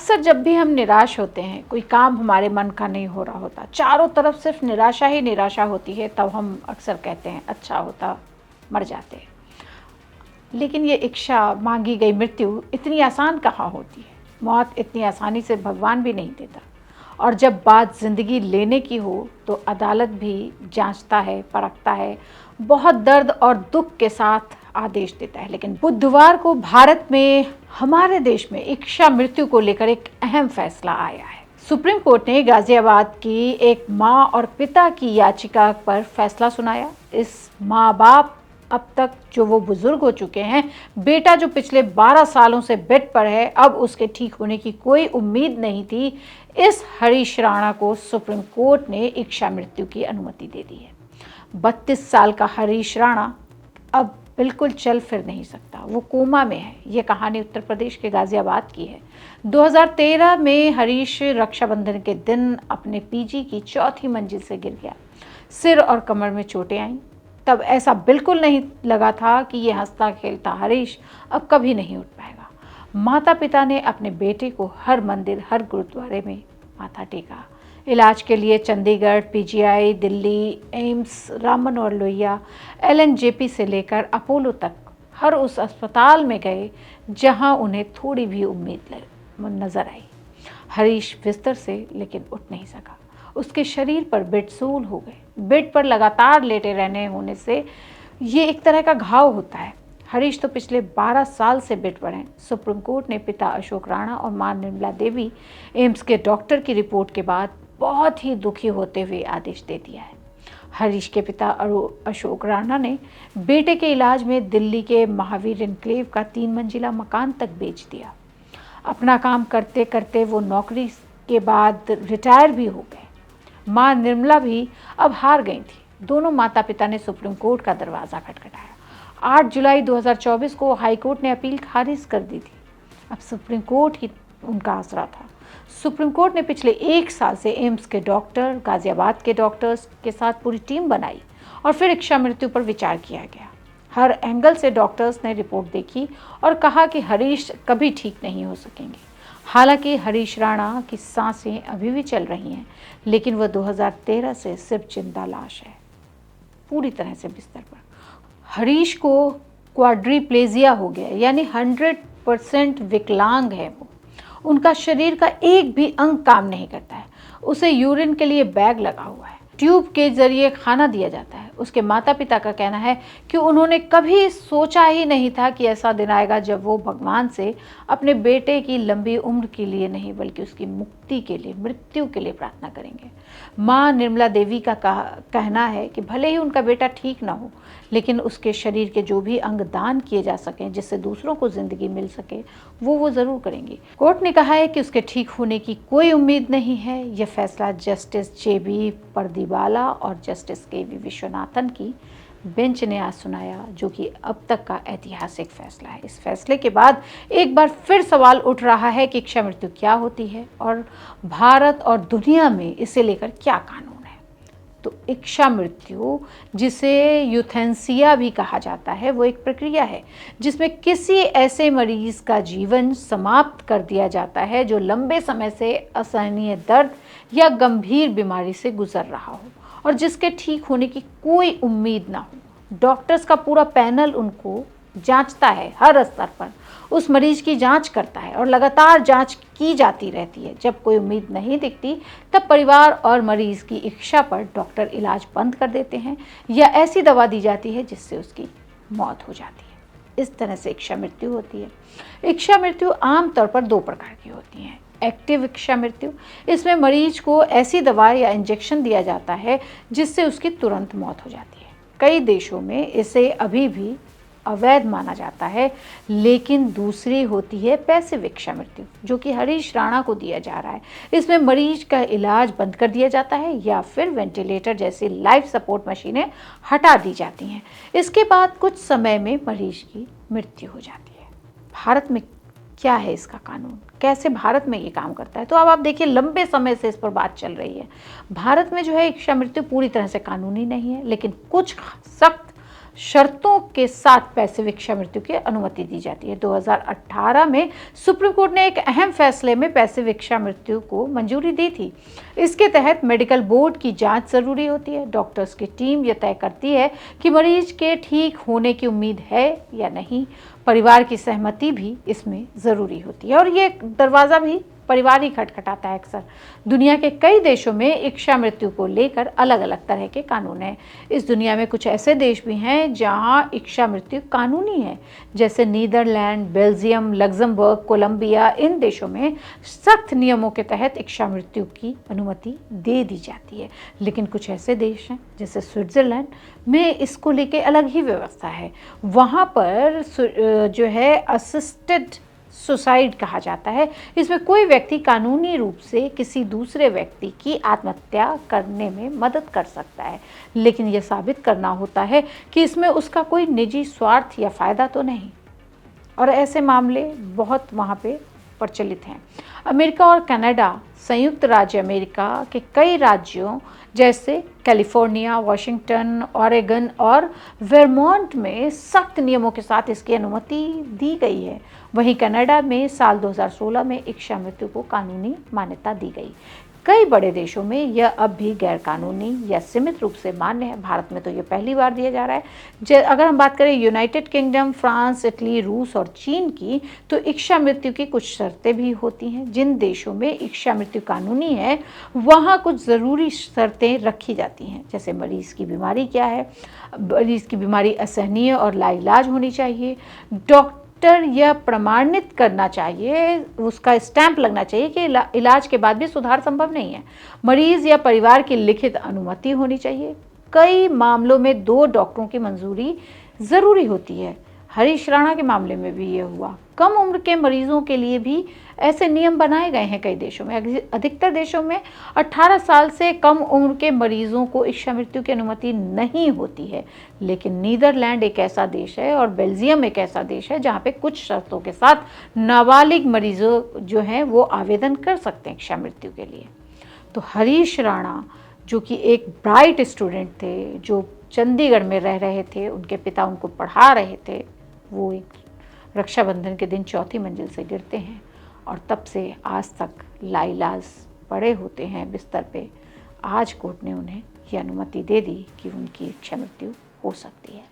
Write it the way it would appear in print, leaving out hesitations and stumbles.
अक्सर जब भी हम निराश होते हैं, कोई काम हमारे मन का नहीं हो रहा होता, चारों तरफ सिर्फ निराशा ही निराशा होती है, तब हम अक्सर कहते हैं अच्छा होता मर जाते। लेकिन ये इच्छा मांगी गई मृत्यु इतनी आसान कहाँ होती है। मौत इतनी आसानी से भगवान भी नहीं देता। और जब बात ज़िंदगी लेने की हो तो अदालत भी जांचता है, परखता है, बहुत दर्द और दुख के साथ आदेश देता है। लेकिन बुधवार को भारत में, हमारे देश में इच्छा मृत्यु को लेकर एक अहम फैसला आया है। सुप्रीम कोर्ट ने गाजियाबाद की एक मां और पिता की याचिका पर फैसला सुनाया। इस माँ बाप अब तक जो वो बुजुर्ग हो चुके हैं, बेटा जो पिछले 12 सालों से बेड पर है, अब उसके ठीक होने की कोई उम्मीद नहीं थी, इस हरीश राणा को सुप्रीम कोर्ट ने इच्छा मृत्यु की अनुमति दे दी है। 32 साल का हरीश राणा अब बिल्कुल चल फिर नहीं सकता, वो कोमा में है। ये कहानी उत्तर प्रदेश के गाजियाबाद की है। 2013 में हरीश रक्षाबंधन के दिन अपने पीजी की 4थी मंजिल से गिर गया। सिर और कमर में चोटें आईं। तब ऐसा बिल्कुल नहीं लगा था कि ये हंसता खेलता हरीश अब कभी नहीं उठ पाएगा। माता पिता ने अपने बेटे को हर मंदिर, हर गुरुद्वारे में माथा टेका। इलाज के लिए Chandigarh, PGI, Delhi, AIIMS, Ram Manohar Lohia, LNJP से लेकर अपोलो तक हर उस अस्पताल में गए जहां उन्हें थोड़ी भी उम्मीद नजर आई। हरीश बिस्तर से लेकिन उठ नहीं सका। उसके शरीर पर बेडसूल हो गए। बेड पर लगातार लेटे रहने होने से ये एक तरह का घाव होता है। हरीश तो पिछले 12 साल से बेड पर हैं। सुप्रीम कोर्ट ने पिता अशोक राणा और मां निर्मला देवी एम्स के डॉक्टर की रिपोर्ट के बाद बहुत ही दुखी होते हुए आदेश दे दिया है। हरीश के पिता अशोक राणा ने बेटे के इलाज में दिल्ली के महावीर एनक्लेव का 3 मंजिला मकान तक बेच दिया। अपना काम करते करते वो नौकरी के बाद रिटायर भी हो गए। मां निर्मला भी अब हार गई थी। दोनों माता पिता ने सुप्रीम कोर्ट का दरवाज़ा खटखटाया। 8 जुलाई 2024 को हाईकोर्ट ने अपील खारिज कर दी थी। अब सुप्रीम कोर्ट ही उनका आसरा था। सुप्रीम कोर्ट ने पिछले 1 साल से एम्स के डॉक्टर, गाजियाबाद के डॉक्टर्स के साथ पूरी टीम बनाई और फिर इच्छा मृत्यु पर विचार किया गया। हर एंगल से डॉक्टर्स ने रिपोर्ट देखी और कहा कि हरीश कभी ठीक नहीं हो सकेंगे। हालांकि हरीश राणा की सांसें अभी भी चल रही हैं, लेकिन वह 2013 से सिर्फ जिंदा लाश है, पूरी तरह से बिस्तर पर। हरीश को क्वाड्रीप्लेजिया हो गया, यानी 100% विकलांग है वो। उनका शरीर का एक भी अंग काम नहीं करता है। उसे यूरिन के लिए बैग लगा हुआ है। ट्यूब के जरिए खाना दिया जाता है। उसके माता पिता का कहना है कि उन्होंने कभी सोचा ही नहीं था कि ऐसा दिन आएगा जब वो भगवान से अपने बेटे की लंबी उम्र के लिए नहीं, बल्कि उसकी मुक्ति के लिए, मृत्यु के लिए प्रार्थना करेंगे। मां निर्मला देवी का कहना है कि भले ही उनका बेटा ठीक ना हो, लेकिन उसके शरीर के जो भी अंग दान किए जा सकें जिससे दूसरों को जिंदगी मिल सके, वो ज़रूर करेंगे। कोर्ट ने कहा है कि उसके ठीक होने की कोई उम्मीद नहीं है। यह फैसला जस्टिस जेबी परदीवाला और जस्टिस केवी विश्वनाथन की बेंच ने आज सुनाया, जो कि अब तक का ऐतिहासिक फैसला है। इस फैसले के बाद एक बार फिर सवाल उठ रहा है कि इच्छा मृत्यु क्या होती है और भारत और दुनिया में इसे लेकर क्या कानून है। तो इच्छा मृत्यु, जिसे यूथेनेसिया भी कहा जाता है, वो एक प्रक्रिया है जिसमें किसी ऐसे मरीज का जीवन समाप्त कर दिया जाता है जो लंबे समय से असहनीय दर्द या गंभीर बीमारी से गुजर रहा हो और जिसके ठीक होने की कोई उम्मीद ना हो। डॉक्टर्स का पूरा पैनल उनको जांचता है, हर स्तर पर उस मरीज की जांच करता है और लगातार जांच की जाती रहती है। जब कोई उम्मीद नहीं दिखती, तब परिवार और मरीज की इच्छा पर डॉक्टर इलाज बंद कर देते हैं या ऐसी दवा दी जाती है जिससे उसकी मौत हो जाती है। इस तरह से इच्छा मृत्यु होती है। इच्छा मृत्यु आमतौर पर 2 प्रकार की होती है। एक्टिव इच्छा मृत्यु, इसमें मरीज को ऐसी दवा या इंजेक्शन दिया जाता है जिससे उसकी तुरंत मौत हो जाती है। कई देशों में इसे अभी भी अवैध माना जाता है। लेकिन दूसरी होती है पैसिव इच्छा मृत्यु, जो कि हरीश राणा को दिया जा रहा है। इसमें मरीज का इलाज बंद कर दिया जाता है या फिर वेंटिलेटर जैसी लाइफ सपोर्ट मशीनें हटा दी जाती हैं। इसके बाद कुछ समय में मरीज की मृत्यु हो जाती है। भारत में क्या है इसका कानून, कैसे भारत में ये काम करता है? तो अब आप देखिए, लंबे समय से इस पर बात चल रही है। भारत में जो है इच्छा मृत्यु पूरी तरह से कानूनी नहीं है, लेकिन कुछ सख्त शर्तों के साथ पैसिव इच्छा मृत्यु की अनुमति दी जाती है। 2018 में सुप्रीम कोर्ट ने एक अहम फैसले में पैसिव इच्छा मृत्यु को मंजूरी दी थी। इसके तहत मेडिकल बोर्ड की जांच जरूरी होती है। डॉक्टर्स की टीम यह तय करती है कि मरीज के ठीक होने की उम्मीद है या नहीं। परिवार की सहमति भी इसमें ज़रूरी होती है और ये दरवाज़ा भी परिवार ही खटखटाता है अक्सर। दुनिया के कई देशों में इच्छा मृत्यु को लेकर अलग अलग तरह के कानून हैं। इस दुनिया में कुछ ऐसे देश भी हैं जहां इच्छा मृत्यु कानूनी है, जैसे नीदरलैंड, बेल्जियम, लग्जमबर्ग, कोलंबिया। इन देशों में सख्त नियमों के तहत इच्छा मृत्यु की अनुमति दे दी जाती है। लेकिन कुछ ऐसे देश हैं जैसे स्विट्ज़रलैंड में इसको लेके अलग ही व्यवस्था है। वहाँ पर जो है असिस्टेड सुसाइड कहा जाता है। इसमें कोई व्यक्ति कानूनी रूप से किसी दूसरे व्यक्ति की आत्महत्या करने में मदद कर सकता है, लेकिन यह साबित करना होता है कि इसमें उसका कोई निजी स्वार्थ या फ़ायदा तो नहीं। और ऐसे मामले बहुत वहाँ पे प्रचलित हैं। अमेरिका और कनाडा, संयुक्त राज्य अमेरिका के कई राज्यों जैसे कैलिफोर्निया, वाशिंगटन, ओरेगन और वर्मोंट में सख्त नियमों के साथ इसकी अनुमति दी गई है। वहीं कनाडा में साल 2016 में इच्छा मृत्यु को कानूनी मान्यता दी गई। कई बड़े देशों में यह अब भी गैर कानूनी या सीमित रूप से मान्य है। भारत में तो ये पहली बार दिया जा रहा है। अगर हम बात करें यूनाइटेड किंगडम, फ्रांस, इटली, रूस और चीन की, तो इच्छा मृत्यु की कुछ शर्तें भी होती हैं। जिन देशों में इच्छा मृत्यु कानूनी है वहाँ कुछ ज़रूरी शर्तें रखी जाती हैं, जैसे मरीज़ की बीमारी क्या है, मरीज़ की बीमारी असहनीय और लाइलाज होनी चाहिए, डॉक्टर यह प्रमाणित करना चाहिए, उसका स्टैंप लगना चाहिए कि इलाज के बाद भी सुधार संभव नहीं है, मरीज या परिवार की लिखित अनुमति होनी चाहिए। कई मामलों में 2 डॉक्टरों की मंजूरी ज़रूरी होती है। हरीश राणा के मामले में भी ये हुआ। कम उम्र के मरीजों के लिए भी ऐसे नियम बनाए गए हैं कई देशों में। अधिकतर देशों में 18 साल से कम उम्र के मरीजों को इच्छा मृत्यु की अनुमति नहीं होती है, लेकिन नीदरलैंड एक ऐसा देश है और बेल्जियम एक ऐसा देश है जहाँ पे कुछ शर्तों के साथ नाबालिग मरीजों जो हैं वो आवेदन कर सकते हैं इच्छा मृत्यु के लिए। तो हरीश राणा जो कि एक ब्राइट स्टूडेंट थे, जो चंडीगढ़ में रह रहे थे, उनके पिता उनको पढ़ा रहे थे, वो एक रक्षाबंधन के दिन 4थी मंजिल से गिरते हैं और तब से आज तक लाइलाज पड़े होते हैं बिस्तर पे। आज कोर्ट ने उन्हें ये अनुमति दे दी कि उनकी इच्छा मृत्यु हो सकती है।